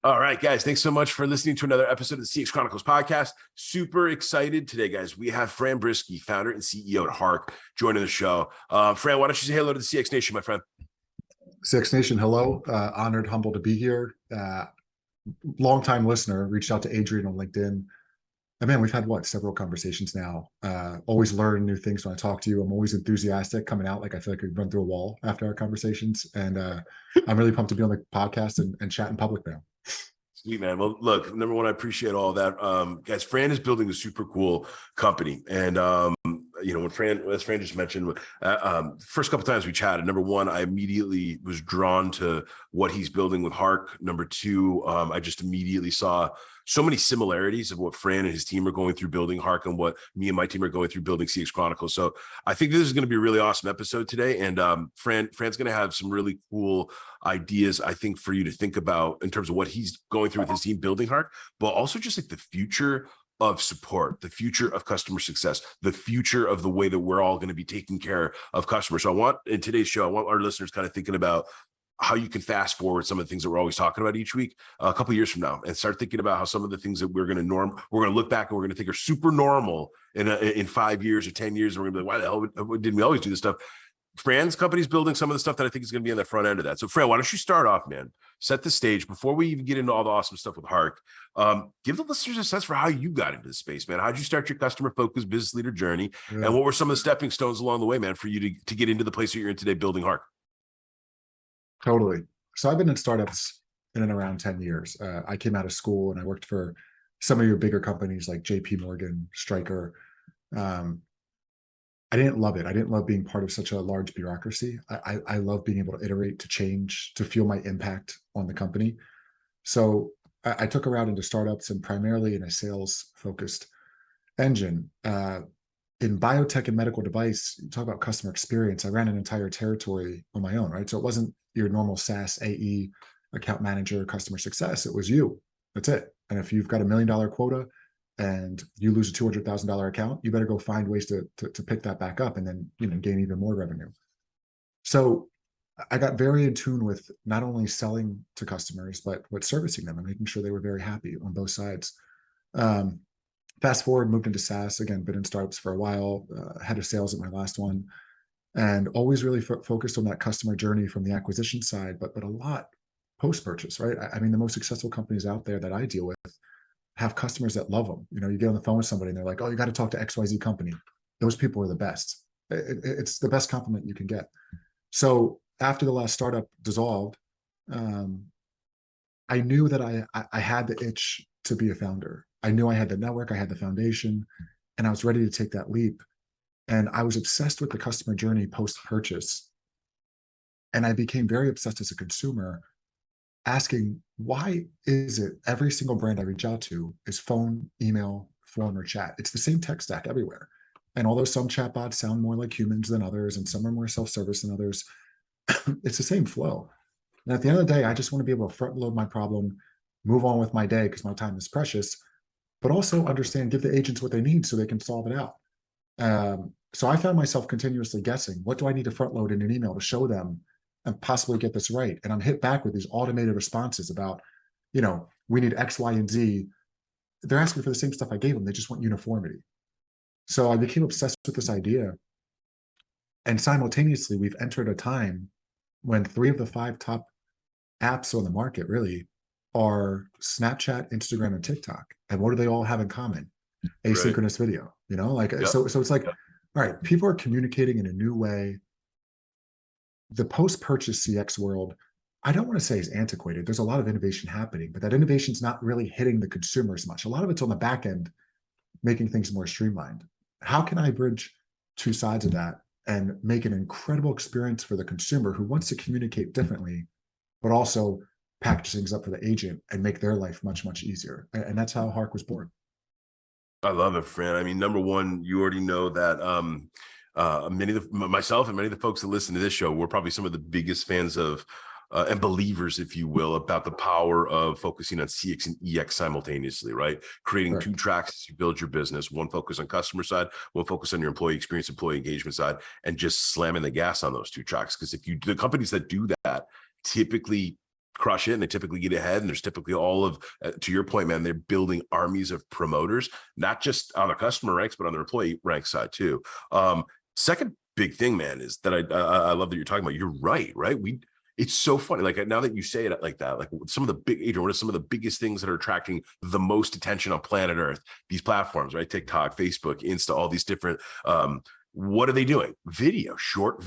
All right, guys, thanks so much for listening to another episode of the CX Chronicles Podcast. Super excited today, guys. We have Fran Brzyski, founder and CEO at Hark, joining the show. Fran, why don't you say hello to the CX Nation, my friend? CX Nation, hello. Honored, humbled to be here. Longtime listener, reached out to Adrian on LinkedIn. And man, we've had several conversations now. Always learn new things when I talk to you. I'm always enthusiastic coming out. Like I feel like we run through a wall after our conversations. And I'm really pumped to be on the podcast and chat in public now. Sweet, man. Well, look, number one, I appreciate all that. Guys, Fran is building a super cool company. And, as Fran just mentioned, first couple of times we chatted, number one, I immediately was drawn to what he's building with Hark. Number two, I just immediately saw so many similarities of what Fran and his team are going through building Hark and what me and my team are going through building CX Chronicles. So I think this is going to be a really awesome episode today. And Fran's going to have some really cool ideas, I think, for you to think about in terms of what he's going through with his team building Hark, but also just like the future of support, the future of customer success, the future of the way that we're all going to be taking care of customers. So in today's show, I want our listeners kind of thinking about how you can fast forward some of the things that we're always talking about each week, a couple of years from now, and start thinking about how some of the things that we're going to look back and we're going to think are super normal in 5 years or 10 years. And we're going to be like, why the hell didn't we always do this stuff? Fran's company's building some of the stuff that I think is going to be on the front end of that. So Fran, why don't you start off, man? Set the stage before we even get into all the awesome stuff with Hark. Give the listeners a sense for how you got into the space, man. How did you start your customer-focused business leader journey? Yeah. And what were some of the stepping stones along the way, man, for you to get into the place that you're in today building Hark? Totally. So I've been in startups in and around 10 years. I came out of school and I worked for some of your bigger companies like JP Morgan, Stryker. I didn't love it. I didn't love being part of such a large bureaucracy. I love being able to iterate, to change, to feel my impact on the company. So I took a route into startups and primarily in a sales-focused engine. In biotech and medical device, you talk about customer experience. I ran an entire territory on my own, right? So it wasn't your normal SaaS AE, account manager, customer success. It was you. That's it. And if you've got $1 million quota and you lose a $200,000 account, you better go find ways to pick that back up and then gain even more revenue. So I got very in tune with not only selling to customers, but servicing them and making sure they were very happy on both sides. Fast forward, moved into SaaS, again, been in startups for a while, head of sales at my last one, and always really focused on that customer journey from the acquisition side, but a lot post-purchase, right? I mean, the most successful companies out there that I deal with have customers that love them. You get on the phone with somebody and they're like, oh, you got to talk to XYZ company. Those people are the best. It's the best compliment you can get. So after the last startup dissolved, I knew that I had the itch to be a founder. I knew I had the network, I had the foundation, and I was ready to take that leap. And I was obsessed with the customer journey post-purchase. And I became very obsessed as a consumer, asking, why is it every single brand I reach out to is phone, email, form, or chat? It's the same tech stack everywhere. And although some chatbots sound more like humans than others, and some are more self-service than others, it's the same flow. And at the end of the day, I just want to be able to front load my problem, move on with my day because my time is precious, but also understand, give the agents what they need so they can solve it out. So I found myself continuously guessing, what do I need to front load in an email to show them and possibly get this right? And I'm hit back with these automated responses about, we need X, Y, and Z. They're asking for the same stuff I gave them. They just want uniformity. So I became obsessed with this idea. And simultaneously, we've entered a time when 3 of the 5 top apps on the market really are Snapchat, Instagram, and TikTok. And what do they all have in common? Asynchronous video, So it's like, all right, people are communicating in a new way. The post-purchase CX world, I don't want to say is antiquated. There's a lot of innovation happening, but that innovation is not really hitting the consumer as much. A lot of it's on the back end, making things more streamlined. How can I bridge 2 sides of that and make an incredible experience for the consumer who wants to communicate differently, but also package things up for the agent and make their life much, much easier? And that's how Hark was born. I love it, Fran. I mean, number one, you already know that myself and many of the folks that listen to this show, we're probably some of the biggest fans of and believers, if you will, about the power of focusing on CX and EX simultaneously, right? Creating 2 tracks as you build your business, one focus on customer side, one focus on your employee experience, employee engagement side, and just slamming the gas on those 2 tracks. Because the companies that do that typically crush it, and they typically get ahead. And there's typically all of, to your point, man, they're building armies of promoters, not just on the customer ranks, but on the employee rank side too. Second big thing, man, is that I love that you're talking about. You're right? It's so funny. Like now that you say it like that, like some of the big, Adrian, what are some of the biggest things that are attracting the most attention on planet Earth? These platforms, right? TikTok, Facebook, Insta, all these different, what are they doing? Video, short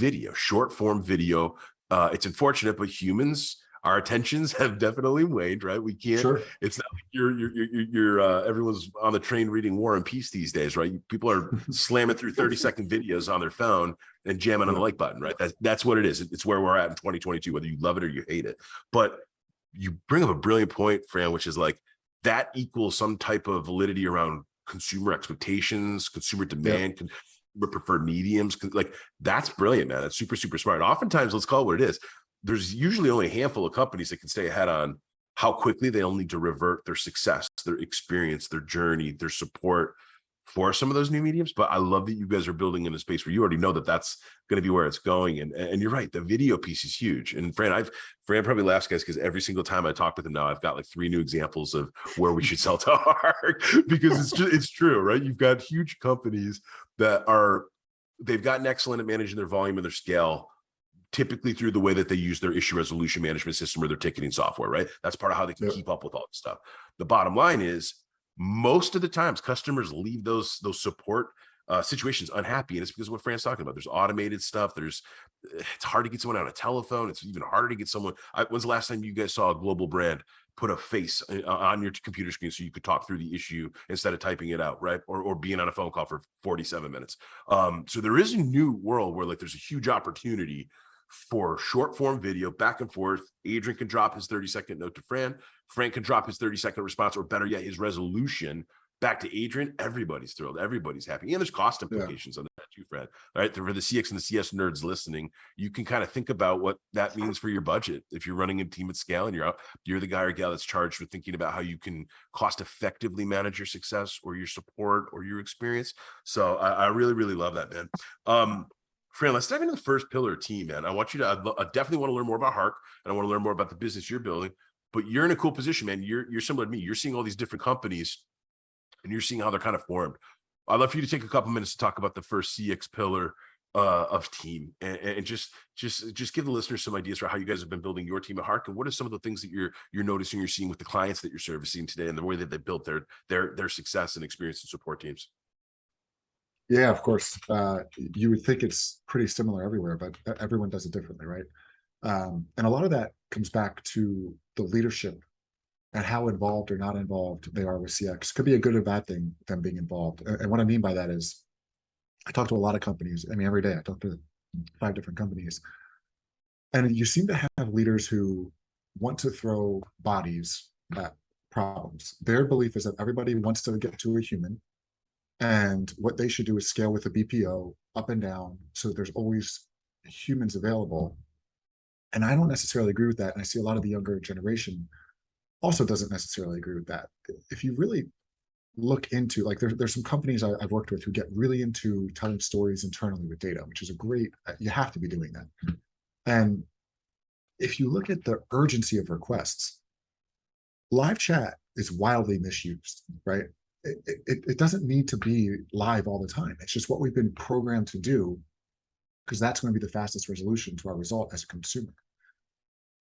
form video. It's unfortunate, but humans, our attentions have definitely waned, right? We can't, Sure. it's not like you're everyone's on the train reading War and Peace these days, right? People are slamming through 30-second videos on their phone and jamming on the like button, right? That's what it is. It's where we're at in 2022, whether you love it or you hate it. But you bring up a brilliant point, Fran, which is like that equals some type of validity around consumer expectations, consumer demand, consumer preferred mediums. Like that's brilliant, man. That's super, super smart. Oftentimes, let's call it what it is. There's usually only a handful of companies that can stay ahead on how quickly they'll need to revert their success, their experience, their journey, their support for some of those new mediums. But I love that you guys are building in a space where you already know that that's going to be where it's going. And you're right, the video piece is huge. And Fran probably laughs, guys, because every single time I talk with him now, I've got like 3 new examples of where we should sell to Hark, because it's true, right? You've got huge companies that they've gotten excellent at managing their volume and their scale, typically through the way that they use their issue resolution management system or their ticketing software, right? That's part of how they can keep up with all this stuff. The bottom line is most of the times customers leave those support situations unhappy. And it's because of what Fran's talking about. There's automated stuff. It's hard to get someone on a telephone. It's even harder to get someone. When's the last time you guys saw a global brand put a face on your computer screen so you could talk through the issue instead of typing it out, right? Or being on a phone call for 47 minutes. So there is a new world where like there's a huge opportunity for short form video, back and forth. Adrian can drop his 30-second note to Fran. Fran can drop his 30-second response, or better yet, his resolution back to Adrian. Everybody's thrilled. Everybody's happy. And there's cost implications on that too, Fran. All right. For the CX and the CS nerds listening, you can kind of think about what that means for your budget. If you're running a team at scale and you're the guy or gal that's charged with thinking about how you can cost effectively manage your success or your support or your experience. So I really, really love that, man. Fran, let's dive into the first pillar of team, man. I definitely want to learn more about Hark, and I want to learn more about the business you're building, but you're in a cool position, man. You're similar to me. You're seeing all these different companies and you're seeing how they're kind of formed. I'd love for you to take a couple minutes to talk about the first CX pillar of team, and just give the listeners some ideas for how you guys have been building your team at Hark, and what are some of the things that you're noticing, you're seeing with the clients that you're servicing today, and the way that they built their success and experience and support teams. Yeah, of course. You would think it's pretty similar everywhere, but everyone does it differently, right? And a lot of that comes back to the leadership and how involved or not involved they are with CX. Could be a good or bad thing, them being involved. And what I mean by that is, I talk to a lot of companies. I mean, every day I talk to 5 different companies. And you seem to have leaders who want to throw bodies at problems. Their belief is that everybody wants to get to a human, and what they should do is scale with a BPO up and down, so there's always humans available. And I don't necessarily agree with that. And I see a lot of the younger generation also doesn't necessarily agree with that. If you really look into, like, there's some companies I've worked with who get really into telling stories internally with data, which is you have to be doing that. And if you look at the urgency of requests, live chat is wildly misused, right? It doesn't need to be live all the time. It's just what we've been programmed to do, because that's going to be the fastest resolution to our result as a consumer.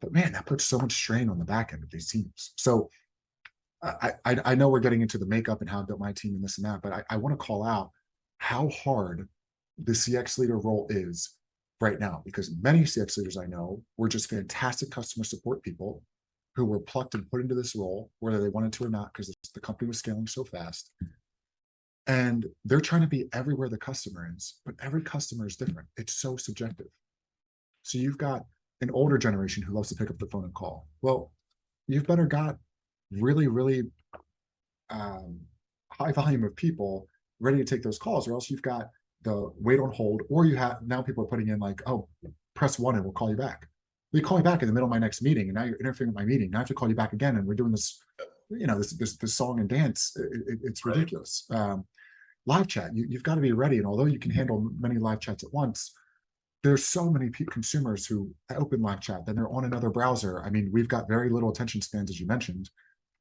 But man, that puts so much strain on the back end of these teams. So I know we're getting into the makeup and how I built my team and this and that, but I want to call out how hard the CX leader role is right now, because many CX leaders I know were just fantastic customer support people who were plucked and put into this role, whether they wanted to or not, because the company was scaling so fast. And they're trying to be everywhere the customer is, but every customer is different. It's so subjective. So you've got an older generation who loves to pick up the phone and call. Well, you've better got really, really high volume of people ready to take those calls, or else you've got the wait on hold, or you have, now people are putting in like, oh, press 1 and we'll call you back. You call me back in the middle of my next meeting, and now you're interfering with my meeting. Now I have to call you back again, and we're doing this, this song and dance. It's ridiculous. Live chat, you've got to be ready. And although you can handle many live chats at once, there's so many consumers who open live chat, then they're on another browser. I mean, we've got very little attention spans, as you mentioned.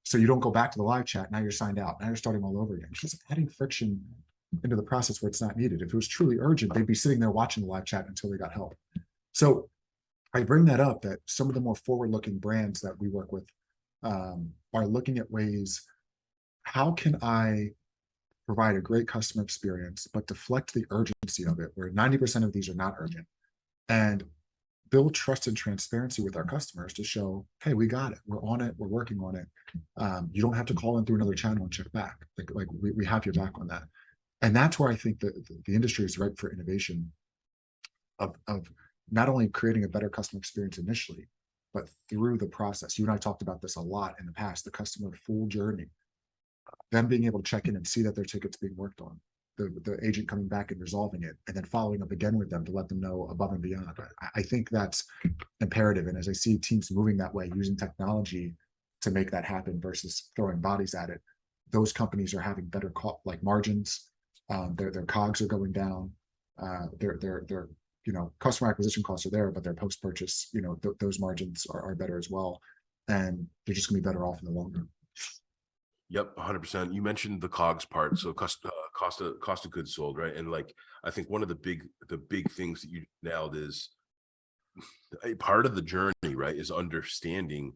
So you don't go back to the live chat. Now you're signed out. Now you're starting all over again. It's just adding friction into the process where it's not needed. If it was truly urgent, they'd be sitting there watching the live chat until they got help. So I bring that up, that some of the more forward-looking brands that we work with are looking at ways, how can I provide a great customer experience, but deflect the urgency of it, where 90% of these are not urgent, and build trust and transparency with our customers to show, hey, we got it, we're on it, we're working on it. You don't have to call in through another channel and check back. Like we have your back on that. And that's where I think that the industry is ripe for innovation of not only creating a better customer experience initially, but through the process. You and I talked about this a lot in the past, the customer full journey, them being able to check in and see that their ticket's being worked on, the agent coming back and resolving it, and then following up again with them to let them know above and beyond. I think that's imperative. And as I see teams moving that way, using technology to make that happen versus throwing bodies at it, those companies are having better margins. Their COGS are going down. Their customer acquisition costs are there, but their post-purchase, those margins are better as well. And they're just gonna be better off in the long run. Yep, 100%. You mentioned the COGS part, so cost of goods sold, right? And like, I think one of the big things that you nailed is a part of the journey, right, is understanding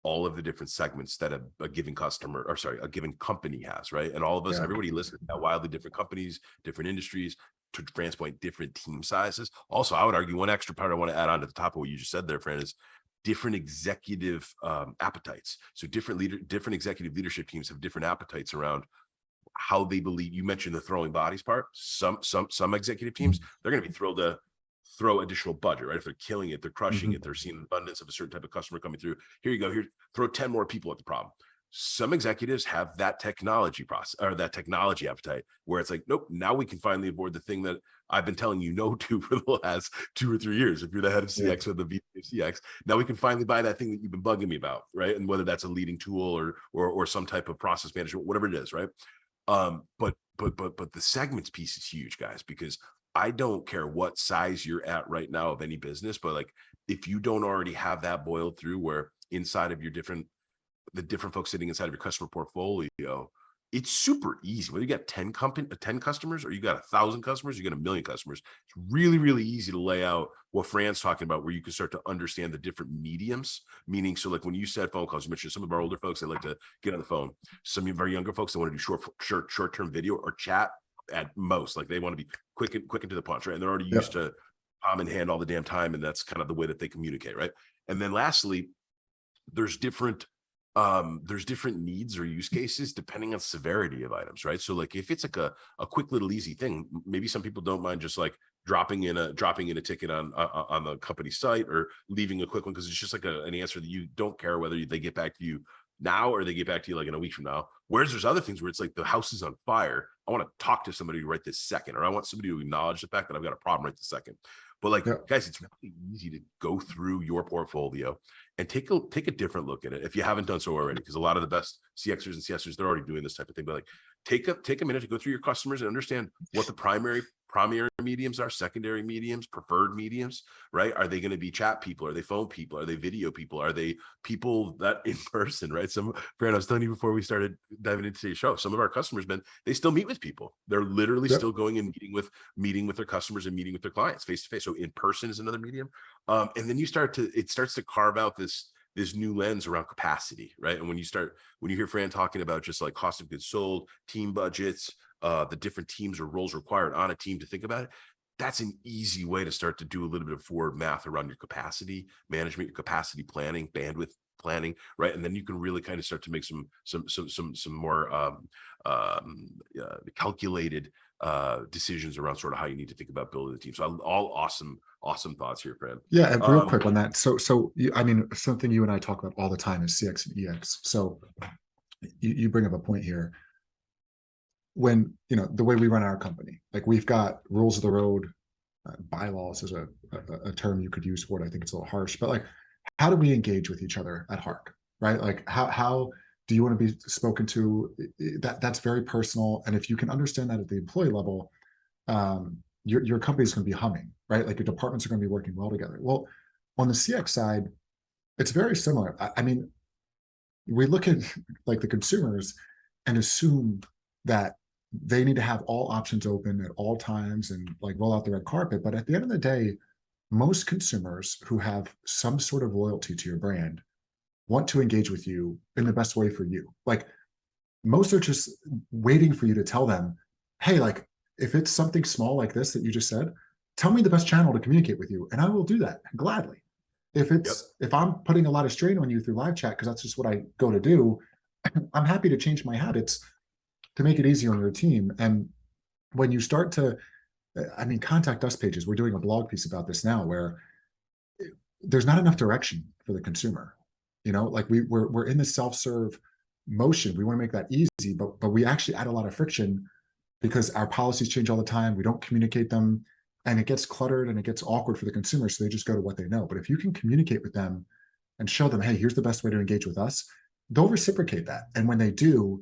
all of the different segments that a given a given company has, right? And all of us, everybody listening, got wildly different companies, different industries, to Fran's point, different team sizes. Also, I would argue one extra part I want to add on to the top of what you just said there, Fran, is different executive appetites. So different executive leadership teams have different appetites around how they believe. You mentioned the throwing bodies part. Some executive teams, they're going to be thrilled to throw additional budget, right? If they're killing it, they're crushing it, they're seeing an abundance of a certain type of customer coming through. Here you go, here, throw 10 more people at the problem. Some executives have that technology process or that technology appetite where it's like, nope, now we can finally avoid the thing that I've been telling you no to for the last 2 or 3 years. If you're the head of CX or the VP of CX, now we can finally buy that thing that you've been bugging me about, right? And whether that's a leading tool or some type of process management, whatever it is, right? But the segments piece is huge, guys, because I don't care what size you're at right now of any business, but like if you don't already have that boiled through where inside of the different folks sitting inside of your customer portfolio, it's super easy. Whether you got 10 customers or you got 1,000 customers, you got 1 million customers. It's really, really easy to lay out what Fran's talking about, where you can start to understand the different mediums. Meaning, so like when you said phone calls, you mentioned some of our older folks, they like to get on the phone. Some of our younger folks, they want to do short-term video or chat at most. Like they want to be quick and to the punch, right? And they're already used to palm in hand all the damn time. And that's kind of the way that they communicate, right? And then lastly, there's different needs or use cases depending on severity of items, right? So like if it's like a quick little easy thing, maybe some people don't mind just like dropping in a ticket on the company site or leaving a quick one because it's just like an answer that you don't care whether they get back to you now or they get back to you like in a week from now. Whereas there's other things where it's like the house is on fire. I want to talk to somebody right this second, or I want somebody to acknowledge the fact that I've got a problem right this second. But like, guys, it's really easy to go through your portfolio and take a different look at it if you haven't done so already, because a lot of the best CXers and CSers, they're already doing this type of thing. But like, take a minute to go through your customers and understand what the primary mediums are, secondary mediums, preferred mediums, right? Are they going to be chat people? Are they phone people? Are they video people? Are they people that in person, right? Fran, I was telling you before we started diving into the show, some of our customers, they still meet with people. They're literally still going and meeting with their customers and meeting with their clients face to face. So in person is another medium. And then it starts to carve out this new lens around capacity, right? And when you hear Fran talking about just like cost of goods sold, team budgets, the different teams or roles required on a team to think about it, that's an easy way to start to do a little bit of forward math around your capacity management, your capacity planning, bandwidth planning, right? And then you can really kind of start to make some more calculated decisions around sort of how you need to think about building the team. So all awesome thoughts here, Fran. Yeah, and real quick on that. So I mean, something you and I talk about all the time is CX and EX. So you bring up a point here. When, the way we run our company, like we've got rules of the road, bylaws is a term you could use for it. I think it's a little harsh, but like, how do we engage with each other at Hark, right? Like how do you want to be spoken to? That's very personal. And if you can understand that at the employee level, your company's going to be humming, right? Like your departments are going to be working well together. Well, on the CX side, it's very similar. I mean, we look at like the consumers and assume that they need to have all options open at all times and like roll out the red carpet. But at the end of the day, most consumers who have some sort of loyalty to your brand want to engage with you in the best way for you. Like most are just waiting for you to tell them, hey, like if it's something small like this that you just said, tell me the best channel to communicate with you. And I will do that gladly. If I'm putting a lot of strain on you through live chat, because that's just what I go to do, I'm happy to change my habits to make it easier on your team. And when you start to, I mean, contact us pages, we're doing a blog piece about this now where there's not enough direction for the consumer. You know, like we're in the self-serve motion. We want to make that easy, but we actually add a lot of friction because our policies change all the time. We don't communicate them and it gets cluttered and it gets awkward for the consumer. So they just go to what they know. But if you can communicate with them and show them, hey, here's the best way to engage with us, they'll reciprocate that. And when they do,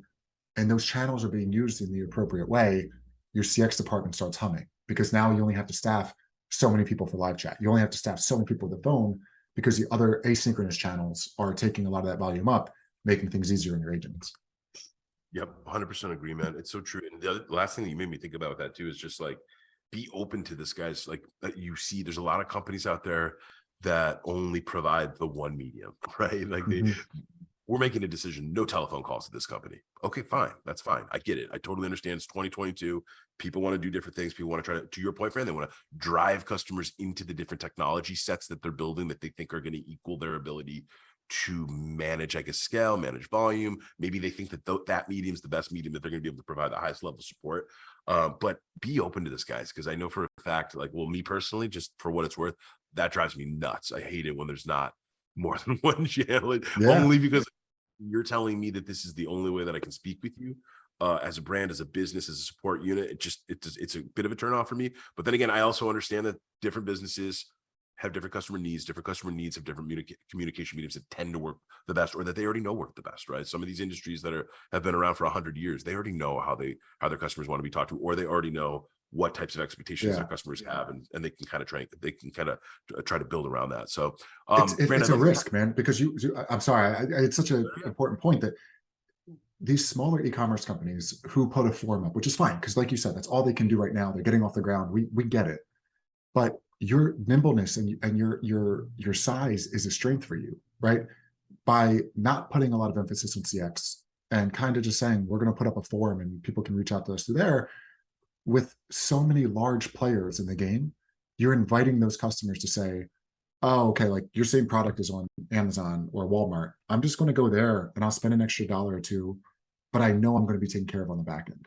and those channels are being used in the appropriate way, your CX department starts humming because now you only have to staff so many people for live chat. You only have to staff so many people with the phone because the other asynchronous channels are taking a lot of that volume up, making things easier in your agents. Yep, 100% agree, man. It's so true. And the last thing that you made me think about with that too is just like, be open to this, guys. Like you see, there's a lot of companies out there that only provide the one medium, right? Like we're making a decision, no telephone calls to this company. Okay, fine. That's fine. I get it. I totally understand. It's 2022. People want to do different things. People want to try to your point, Fran, they want to drive customers into the different technology sets that they're building that they think are going to equal their ability to manage, I guess, scale, manage volume. Maybe they think that that medium is the best medium that they're going to be able to provide the highest level of support. But be open to this, guys, because I know for a fact, like, well, me personally, just for what it's worth, that drives me nuts. I hate it when there's not more than one channel, only because you're telling me that this is the only way that I can speak with you as a brand, as a business, as a support unit. It's a bit of a turnoff for me. But then again, I also understand that different businesses have different customer needs have different communication mediums that tend to work the best, or that they already know work the best, right? Some of these industries that have been around for 100 years, they already know how their customers want to be talked to, or they already know what types of expectations their customers have, and they can kind of try to build around that. So it's a risk, man, because I'm sorry, it's such an important point that these smaller e-commerce companies who put a form up, which is fine, because like you said, that's all they can do right now. They're getting off the ground. We get it, but your nimbleness and your size is a strength for you, right? By not putting a lot of emphasis on CX and kind of just saying we're going to put up a forum and people can reach out to us through there. With so many large players in the game, you're inviting those customers to say, oh, okay, like your same product is on Amazon or Walmart. I'm just going to go there and I'll spend an extra $1 or $2, but I know I'm going to be taken care of on the back end.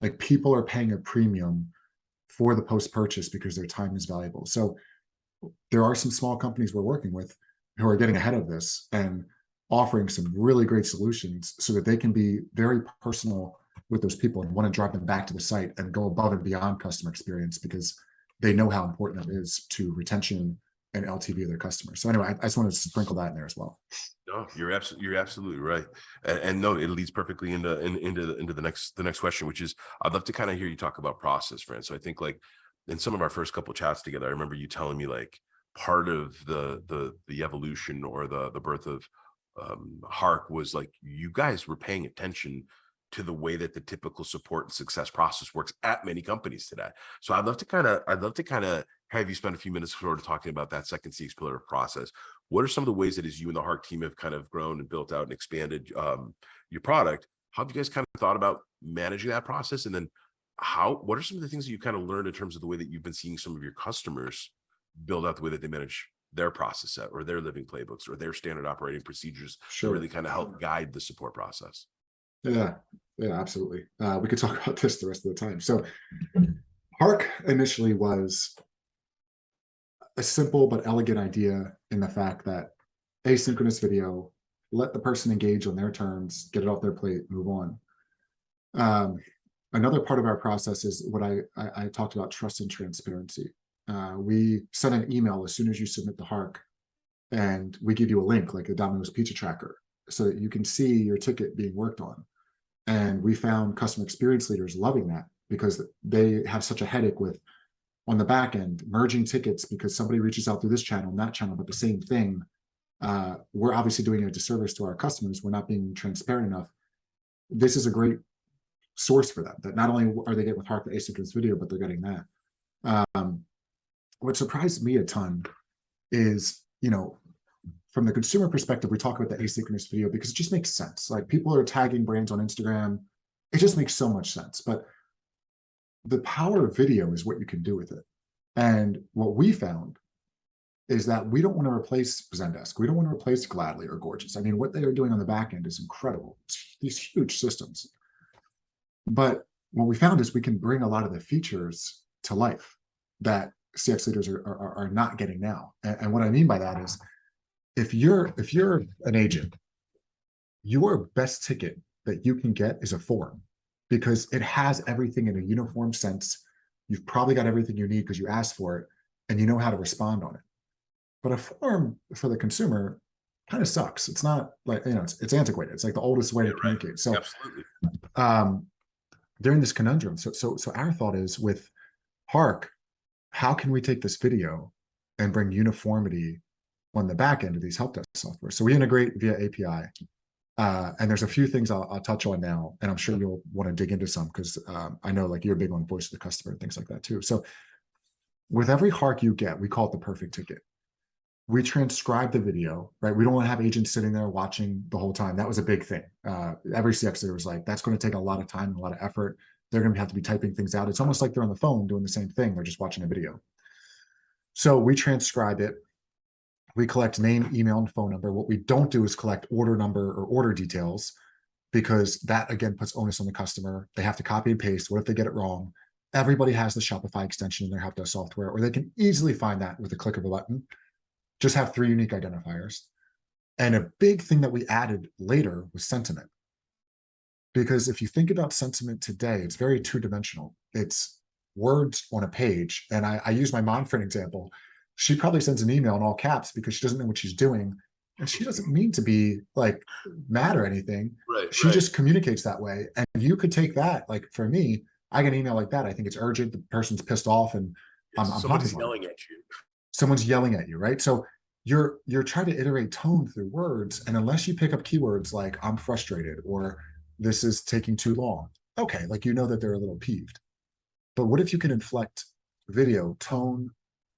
Like people are paying a premium for the post-purchase because their time is valuable. So there are some small companies we're working with who are getting ahead of this and offering some really great solutions so that they can be very personal with those people and want to drive them back to the site and go above and beyond customer experience because they know how important it is to retention and LTV of their customers. So anyway, I just wanted to sprinkle that in there as well. No, you're absolutely right, and no, it leads perfectly into the next question, which is I'd love to kind of hear you talk about process, Fran. So I think like in some of our first couple of chats together, I remember you telling me like part of the evolution or the birth of Hark was like you guys were paying attention to the way that the typical support and success process works at many companies today. So I'd love to kind of have you spend a few minutes sort of talking about that second CX pillar of process. What are some of the ways that as you and the Hark team have kind of grown and built out and expanded your product? How have you guys kind of thought about managing that process? And then what are some of the things that you kind of learned in terms of the way that you've been seeing some of your customers build out the way that they manage their process set or their living playbooks or their standard operating procedures to really kind of help guide the support process? Yeah, absolutely. We could talk about this the rest of the time. So Hark initially was a simple but elegant idea in the fact that asynchronous video, let the person engage on their terms, get it off their plate, move on. Another part of our process is what I talked about, trust and transparency. We send an email as soon as you submit the Hark, and we give you a link like a Domino's pizza tracker so that you can see your ticket being worked on. And we found customer experience leaders loving that because they have such a headache with on the back end, merging tickets because somebody reaches out through this channel and that channel, but the same thing. We're obviously doing a disservice to our customers. We're not being transparent enough. This is a great source for them, that not only are they getting with Hark the asynchronous video, but they're getting that. What surprised me a ton is, from the consumer perspective, we talk about the asynchronous video because it just makes sense. Like, people are tagging brands on Instagram. It just makes so much sense. But the power of video is what you can do with it. And what we found is that we don't want to replace Zendesk. We don't want to replace Gladly or Gorgeous. I mean, what they are doing on the back end is incredible. It's these huge systems. But what we found is we can bring a lot of the features to life that CX leaders are not getting now. And what I mean by that is, if you're an agent, your best ticket that you can get is a form, because it has everything in a uniform sense. You've probably got everything you need because you asked for it and you know how to respond on it. But a form for the consumer kind of sucks. It's not like, it's antiquated. It's like the oldest way to communicate. Right. So absolutely. During this conundrum, so our thought is, with Hark, how can we take this video and bring uniformity on the back end of these help desk software? So we integrate via API. And there's a few things I'll touch on now, and I'm sure you'll want to dig into some, because I know, like, you're big on voice of the customer and things like that too. So with every Hark you get, we call it the perfect ticket. We transcribe the video, right? We don't want to have agents sitting there watching the whole time. That was a big thing. Every CX leader was like, that's going to take a lot of time and a lot of effort. They're going to have to be typing things out. It's almost like they're on the phone doing the same thing. They're just watching a video. So we transcribe it. We collect name, email, and phone number. What we don't do is collect order number or order details, because that, again, puts onus on the customer. They have to copy and paste. What if they get it wrong? Everybody has the Shopify extension in their help desk software, or they can easily find that with a click of a button. Just have 3 unique identifiers. And a big thing that we added later was sentiment. Because if you think about sentiment today, it's very two-dimensional. It's words on a page. And I use my mom for an example. She probably sends an email in all caps because she doesn't know what she's doing. And she doesn't mean to be like mad or anything. Right, she just communicates that way. And you could take that, like, for me, I get an email like that. I think it's urgent. The person's pissed off, and someone's yelling at you. Someone's yelling at you, right? So you're trying to iterate tone through words. And unless you pick up keywords like "I'm frustrated" or "this is taking too long," okay, like, that they're a little peeved. But what if you can inflect video, tone,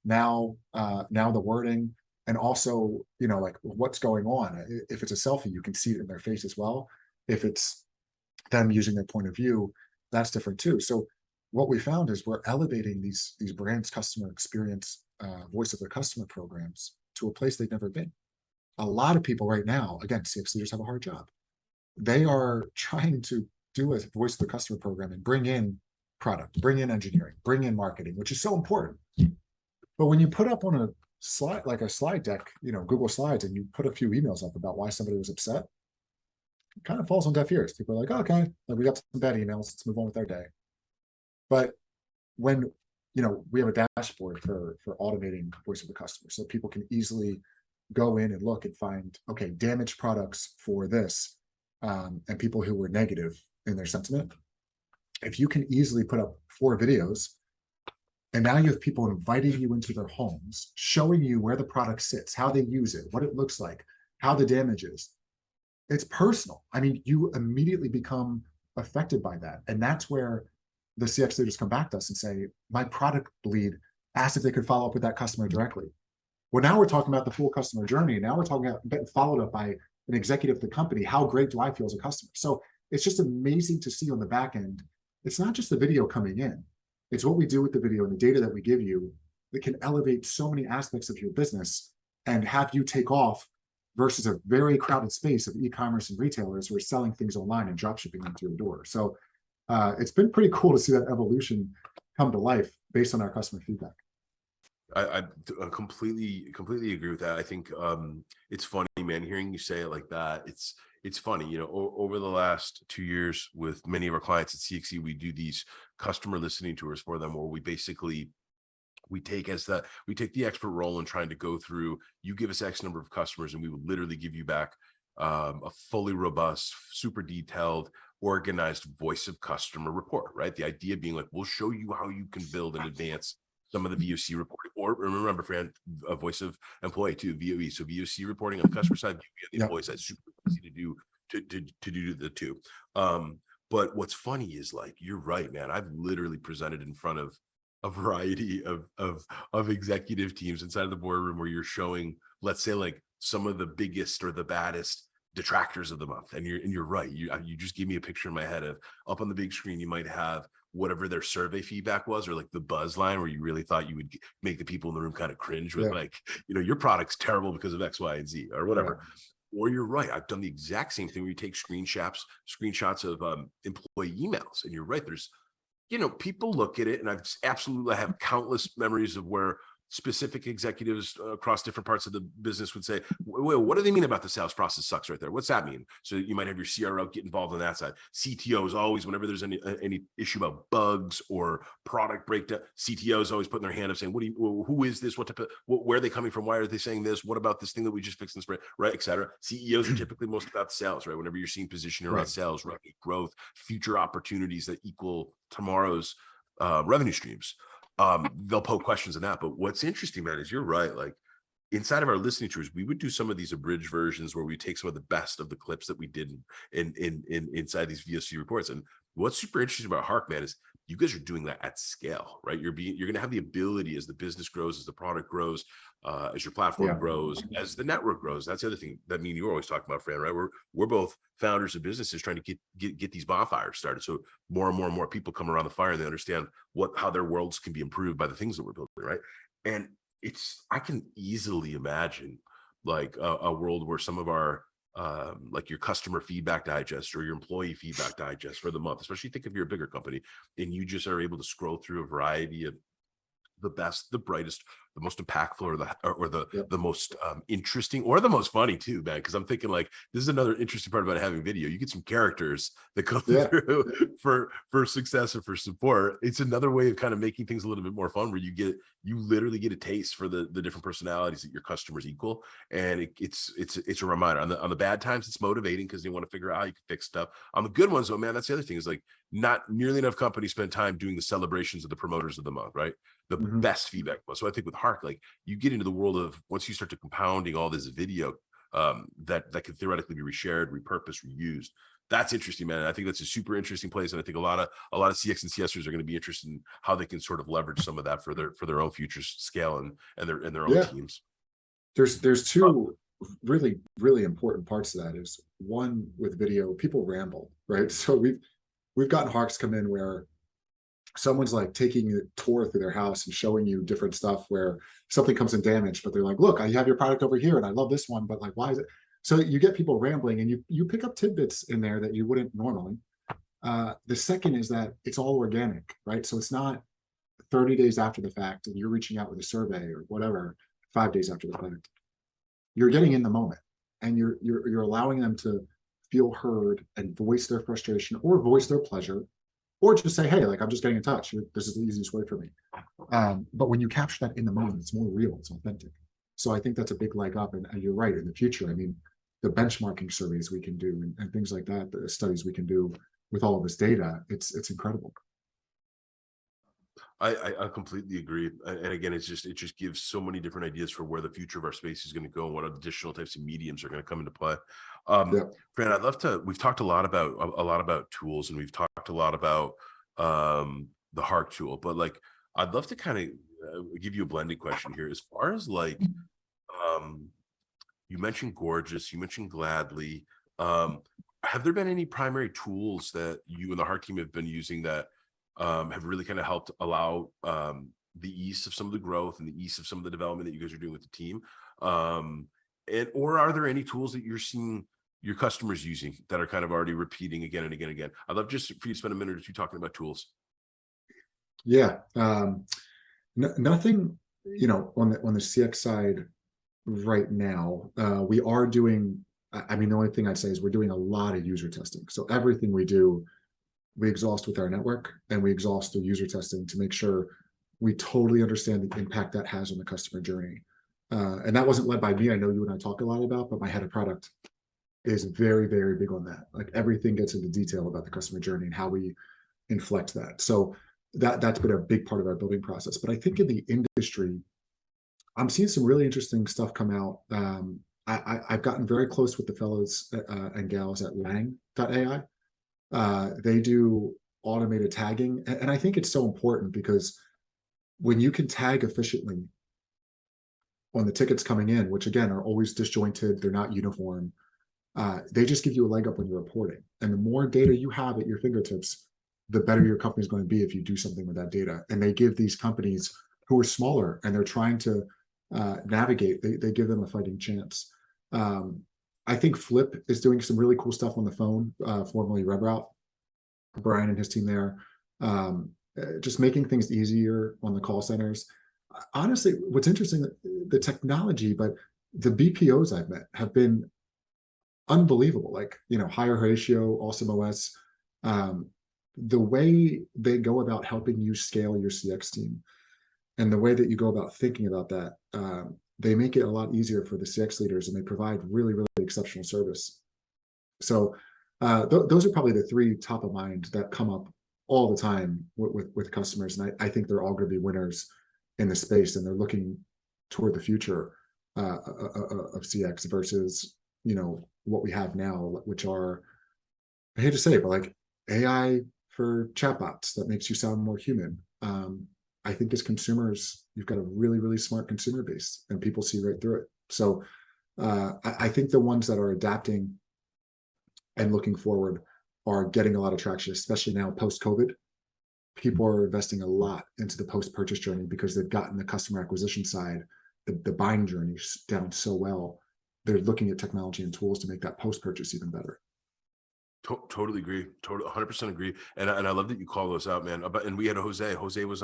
now the wording, and also, like, what's going on? If it's a selfie, you can see it in their face as well. If it's them using their point of view, that's different too. So what we found is we're elevating these brands' customer experience, voice of the customer programs to a place they've never been. A lot of people right now, again, CX leaders have a hard job. They are trying to do a voice of the customer program and bring in product, bring in engineering, bring in marketing, which is so important. But when you put up on a slide, like a slide deck, Google Slides, and you put a few emails up about why somebody was upset, it kind of falls on deaf ears. People are like, oh, okay, like, we got some bad emails, let's move on with our day. But when, we have a dashboard for automating voice of the customer, so people can easily go in and look and find, okay, damaged products for this, and people who were negative in their sentiment. If you can easily put up 4 videos, and now you have people inviting you into their homes, showing you where the product sits, how they use it, what it looks like, how the damage is. It's personal. I mean, you immediately become affected by that. And that's where the CX leaders come back to us and say, my product lead asked if they could follow up with that customer directly. Well, now we're talking about the full customer journey. Now we're talking about getting followed up by an executive of the company. How great do I feel as a customer? So it's just amazing to see on the back end. It's not just the video coming in. It's what we do with the video and the data that we give you that can elevate so many aspects of your business and have you take off, versus a very crowded space of e-commerce and retailers who are selling things online and drop shipping them to your door. So it's been pretty cool to see that evolution come to life based on our customer feedback. I completely agree with that. I think it's funny, man, hearing you say it like that. It's funny, over the last 2 years with many of our clients at CXC, we do these customer listening tours for them, where we take the expert role in trying to go through, you give us X number of customers, and we would literally give you back a fully robust, super detailed, organized voice of customer report, right? The idea being like, we'll show you how you can build and advance some of the VOC reporting, or remember, Fran, a voice of employee too, VOE. So VOC reporting on the customer side, VOE on the employee side, super easy to do to do the two. But what's funny is, like, you're right, man. I've literally presented in front of a variety of executive teams inside of the boardroom where you're showing, let's say, like some of the biggest or the baddest detractors of the month. And you're right. You just gave me a picture in my head of, up on the big screen, you might have whatever their survey feedback was, or like the buzz line where you really thought you would make the people in the room kind of cringe with like, your product's terrible because of X, Y, and Z or whatever. Or you're right. I've done the exact same thing where you take screenshots of employee emails, and you're right. There's, people look at it, and I have countless memories of where specific executives across different parts of the business would say, well, what do they mean about the sales process sucks right there? What's that mean? So you might have your CRO get involved on that side. CTO is always, whenever there's any issue about bugs or product breakdown, CTO is always putting their hand up saying, who is this? What type of, where are they coming from? Why are they saying this? What about this thing that we just fixed in the spring, right? Et cetera. CEOs are typically most about sales, right? Whenever you're seeing positioning around sales, revenue growth, future opportunities that equal tomorrow's revenue streams. They'll poke questions on that. But what's interesting, man, is you're right. Like, inside of our listening tours, we would do some of these abridged versions where we take some of the best of the clips that we did inside these VOC reports. And what's super interesting about Hark, man, is you guys are doing that at scale, right? You're going to have the ability, as the business grows, as the product grows, as your platform grows, as the network grows. That's the other thing that me and you always talk about, Fran, right? We're both founders of businesses trying to get these bonfires started. So more and more people come around the fire, and they understand how their worlds can be improved by the things that we're building, right? And I can easily imagine like a world where some of our like your customer feedback digest or your employee feedback digest for the month, especially think if you're a bigger company and you just are able to scroll through a variety of the best, the brightest, the most impactful, or the most interesting, or the most funny too, man. Because I'm thinking, like, this is another interesting part about having video. You get some characters that come through for success or for support. It's another way of kind of making things a little bit more fun, where you literally get a taste for the different personalities that your customers equal. And it's a reminder. On the bad times, it's motivating because they want to figure out how you can fix stuff. On the good ones, though, man, that's the other thing, is like, not nearly enough companies spend time doing the celebrations of the promoters of the month, right? The best feedback. So I think with Hark, like, you get into the world of, once you start to compounding all this video that could theoretically be reshared, repurposed, reused. That's interesting, man. I think that's a super interesting place, and I think a lot of CX and CSers are going to be interested in how they can sort of leverage some of that for their own future scale and their own teams. There's two really, really important parts to that. Is one, with video, people ramble, right? So we've gotten Harks come in where someone's like taking a tour through their house and showing you different stuff where something comes in damaged, but they're like, look, I have your product over here and I love this one, but like, why is it? So you get people rambling, and you pick up tidbits in there that you wouldn't normally. The second is that it's all organic, right? So it's not 30 days after the fact and you're reaching out with a survey or whatever, 5 days after the fact. You're getting in the moment, and you're allowing them to feel heard and voice their frustration or voice their pleasure, or just say, hey, like, I'm just getting in touch. This is the easiest way for me. But when you capture that in the moment, it's more real, it's authentic. So I think that's a big leg up. And you're right, in the future, I mean, the benchmarking surveys we can do and things like that, the studies we can do with all of this data, it's incredible. I completely agree. And again, it just gives so many different ideas for where the future of our space is going to go and what additional types of mediums are going to come into play. Fran, I'd love to, we've talked a lot about tools, and we've talked a lot about the Hark tool, but like, I'd love to kind of give you a blended question here. As far as like, you mentioned Gorgeous, you mentioned Gladly. Have there been any primary tools that you and the Hark team have been using that have really kind of helped allow the ease of some of the growth and the ease of some of the development that you guys are doing with the team? Or are there any tools that you're seeing your customers using that are kind of already repeating again and again and again? I'd love just for you to spend a minute or two talking about tools. Yeah. Nothing, on the CX side right now. We are doing, I mean, the only thing I'd say is we're doing a lot of user testing. So everything we do, we exhaust with our network, and we exhaust through user testing to make sure we totally understand the impact that has on the customer journey. And that wasn't led by me. I know you and I talk a lot about, but my head of product is very, very big on that. Like, everything gets into detail about the customer journey and how we inflect that. So that's been a big part of our building process. But I think in the industry, I'm seeing some really interesting stuff come out. I've gotten very close with the fellows and gals at Lang.ai. They do automated tagging, and I think it's so important because when you can tag efficiently on the tickets coming in, which again are always disjointed, they're not uniform, they just give you a leg up when you're reporting. And the more data you have at your fingertips, the better your company is going to be if you do something with that data. And they give these companies who are smaller and they're trying to navigate, they give them a fighting chance. I think Flip is doing some really cool stuff on the phone, formerly RevRoute. Brian and his team there, just making things easier on the call centers. Honestly, what's interesting, the technology, but the BPOs I've met have been unbelievable. Like, Higher Ratio, Awesome OS, the way they go about helping you scale your CX team and the way that you go about thinking about that, they make it a lot easier for the CX leaders, and they provide really, really exceptional service. So those are probably the three top of mind that come up all the time with customers. And I think they're all going to be winners in the space, and they're looking toward the future of CX versus, what we have now, which are, I hate to say it, but like AI for chatbots that makes you sound more human. I think as consumers, you've got a really, really smart consumer base, and people see right through it. So I think the ones that are adapting and looking forward are getting a lot of traction, especially now post-COVID. People are investing a lot into the post-purchase journey because they've gotten the customer acquisition side, the buying journey down so well. They're looking at technology and tools to make that post-purchase even better. Totally agree. 100% agree. And I love that you call those out, man. And we had Jose was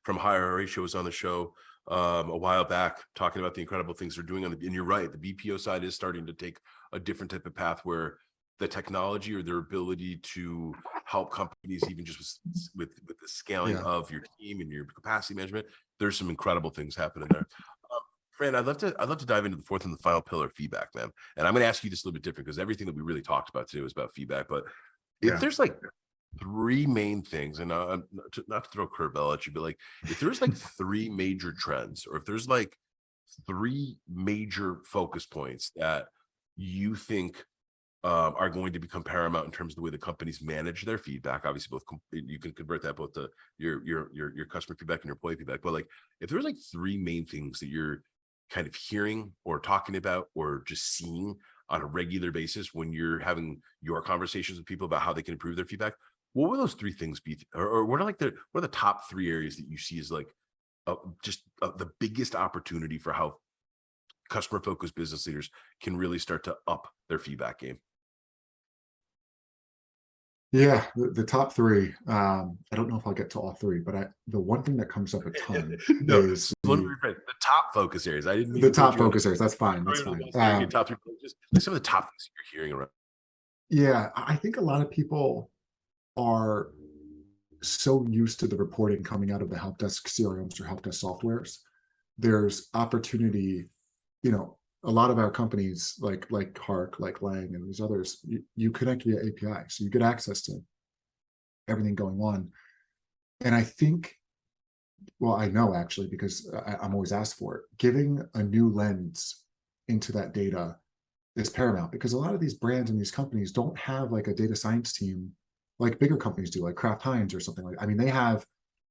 from Higher Ratio was on the show a while back talking about the incredible things they're doing and you're right. The BPO side is starting to take a different type of path where the technology or their ability to help companies, even just with the scaling of your team and your capacity management, there's some incredible things happening there. Fran, I'd love to dive into the fourth and the final pillar, feedback, man. And I'm going to ask you this a little bit different because everything that we really talked about today was about feedback. But if there's like three main things, and not to throw a curveball at you, but like if there's like three major trends, or if there's like three major focus points that you think are going to become paramount in terms of the way the companies manage their feedback. Obviously, both you can convert that both to your customer feedback and your employee feedback. But like, if there's like three main things that you're kind of hearing or talking about or just seeing on a regular basis when you're having your conversations with people about how they can improve their feedback, what would those three things be? Or what are the top three areas that you see as like the biggest opportunity for how customer focused business leaders can really start to up their feedback game? Yeah, the top three. I don't know if I'll get to all three, but the one thing that comes up a ton is the top focus areas. I didn't mean the top focus areas. That's fine. That's fine. Top three, just like some of the top things you're hearing around. Yeah, I think a lot of people are so used to the reporting coming out of the help desk CRMs or help desk softwares. There's opportunity, a lot of our companies like Hark, like Lang, and these others, you connect via API, so you get access to everything going on. And I think, well, I know actually because I'm always asked for it, giving a new lens into that data is paramount, because a lot of these brands and these companies don't have like a data science team like bigger companies do, like Kraft Heinz or something like that. I mean, they have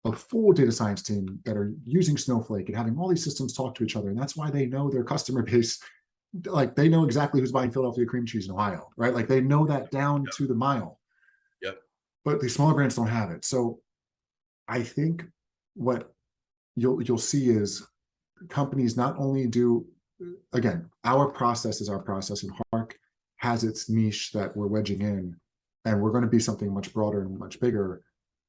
a full data science team that are using Snowflake and having all these systems talk to each other. And that's why they know their customer base. Like they know exactly who's buying Philadelphia cream cheese in Ohio, right? Like they know that down to the mile. Yep. But these smaller brands don't have it. So I think what you'll see is companies not only do, again, our process is our process, and Hark has its niche that we're wedging in, and we're going to be something much broader and much bigger.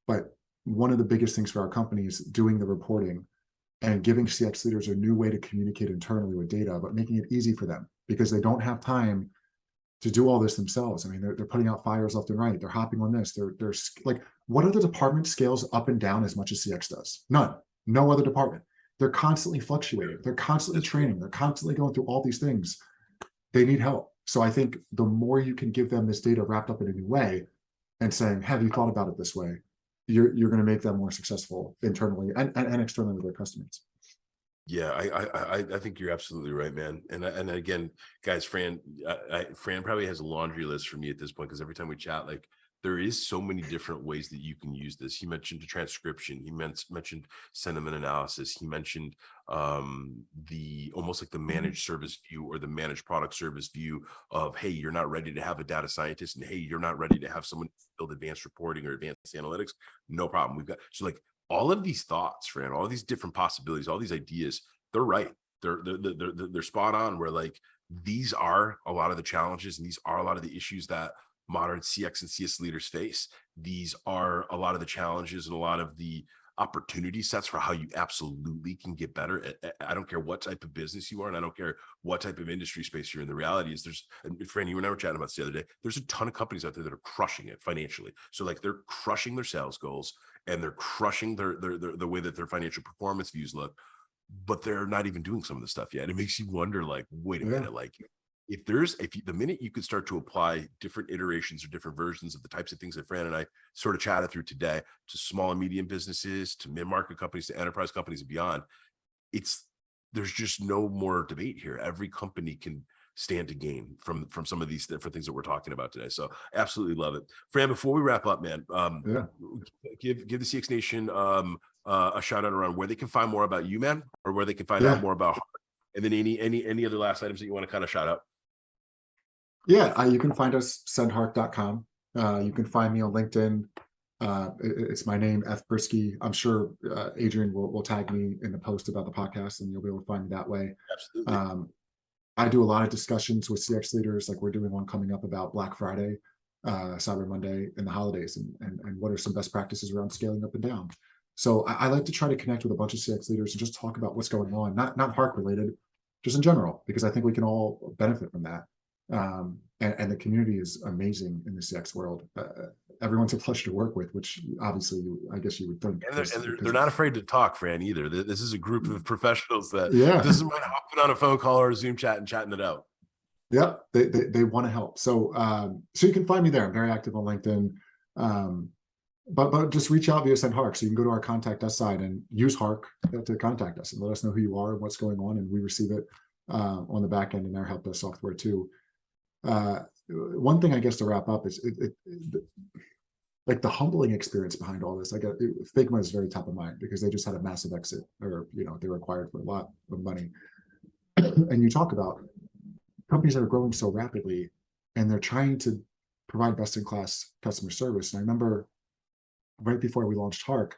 But one of the biggest things for our company is doing the reporting and giving CX leaders a new way to communicate internally with data, but making it easy for them because they don't have time to do all this themselves. I mean, they're putting out fires left and right. They're hopping on this. They're like, what other department scales up and down as much as CX does? None. No other department. They're constantly fluctuating. They're constantly training. They're constantly going through all these things. They need help. So I think the more you can give them this data wrapped up in a new way and saying, have you thought about it this way? you're going to make them more successful internally and externally with their customers. Yeah, I think you're absolutely right, man. And again, guys, Fran probably has a laundry list for me at this point, because every time we chat, like, there is so many different ways that you can use this. He mentioned the transcription. He mentioned sentiment analysis. He mentioned the almost like the managed service view or the managed product service view of, hey, you're not ready to have a data scientist, and hey, you're not ready to have someone build advanced reporting or advanced analytics. No problem. We've got, so like, all of these thoughts, Fran, all these different possibilities, all these ideas, they're right. They're spot on, where like, these are a lot of the challenges, and these are a lot of the issues that modern CX and CS leaders face. These are a lot of the challenges and a lot of the opportunity sets for how you absolutely can get better. I don't care what type of business you are, and I don't care what type of industry space you're in. The reality is, and Fran, you and I were chatting about this the other day, there's a ton of companies out there that are crushing it financially. So like, they're crushing their sales goals, and they're crushing the way that their financial performance views look, but they're not even doing some of the stuff yet. It makes you wonder, like, wait a minute, like, the minute you could start to apply different iterations or different versions of the types of things that Fran and I sort of chatted through today to small and medium businesses, to mid-market companies, to enterprise companies and beyond, there's just no more debate here. Every company can stand to gain from some of these different things that we're talking about today. So absolutely love it. Fran, before we wrap up, man, give the CX Nation a shout out around where they can find more about you, man, or where they can find out more about Hark. And then any other last items that you want to kind of shout out. Yeah, you can find us sendhark.com. You can find me on LinkedIn. It's my name, F. Brzyski. I'm sure Adrian will tag me in the post about the podcast, and you'll be able to find me that way. Absolutely. I do a lot of discussions with CX leaders, like we're doing one coming up about Black Friday, Cyber Monday, and the holidays, and what are some best practices around scaling up and down. So I like to try to connect with a bunch of CX leaders and just talk about what's going on, not Hark related, just in general, because I think we can all benefit from that. And the community is amazing in the CX world. Everyone's a pleasure to work with, which obviously I guess you would think. And they're not afraid to talk, Fran, either. This is a group of professionals that doesn't mind hopping on a phone call or a Zoom chat and chatting it out. Yeah, they want to help. So so you can find me there. I'm very active on LinkedIn. But just reach out via Send Hark. So you can go to our contact us side and use Hark to contact us and let us know who you are and what's going on, and we receive it on the back end in our help desk software too. One thing I guess to wrap up is like the humbling experience behind all this. Figma is very top of mind because they just had a massive exit, or they were acquired for a lot of money. And you talk about companies that are growing so rapidly, and they're trying to provide best-in-class customer service. And I remember right before we launched Hark,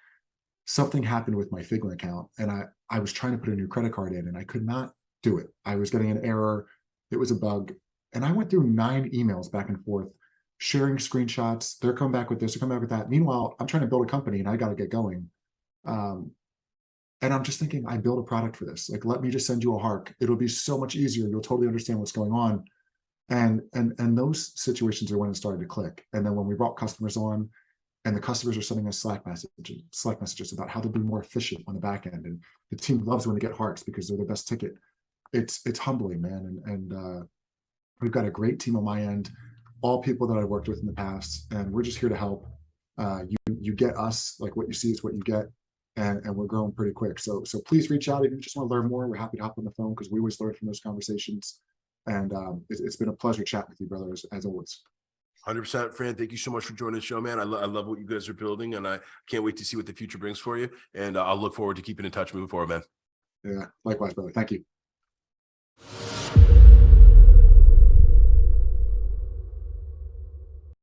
something happened with my Figma account, and I was trying to put a new credit card in, and I could not do it. I was getting an error. It was a bug. And I went through 9 emails back and forth, sharing screenshots. They're coming back with this, they're coming back with that. Meanwhile, I'm trying to build a company and I got to get going. And I'm just thinking, I built a product for this. Like, let me just send you a Hark. It'll be so much easier. You'll totally understand what's going on. And those situations are when it started to click. And then when we brought customers on, and the customers are sending us Slack messages about how to be more efficient on the back end. And the team loves when they get Harks because they're the best ticket. It's humbling, man. And we've got a great team on my end, all people that I've worked with in the past, and we're just here to help. You get us, like what you see is what you get, and we're growing pretty quick. So please reach out if you just want to learn more. We're happy to hop on the phone because we always learn from those conversations. And it's been a pleasure chatting with you, brothers, as always. 100%, Fran. Thank you so much for joining the show, man. I love what you guys are building, and I can't wait to see what the future brings for you. And I'll look forward to keeping in touch moving forward, man. Yeah, likewise, brother. Thank you.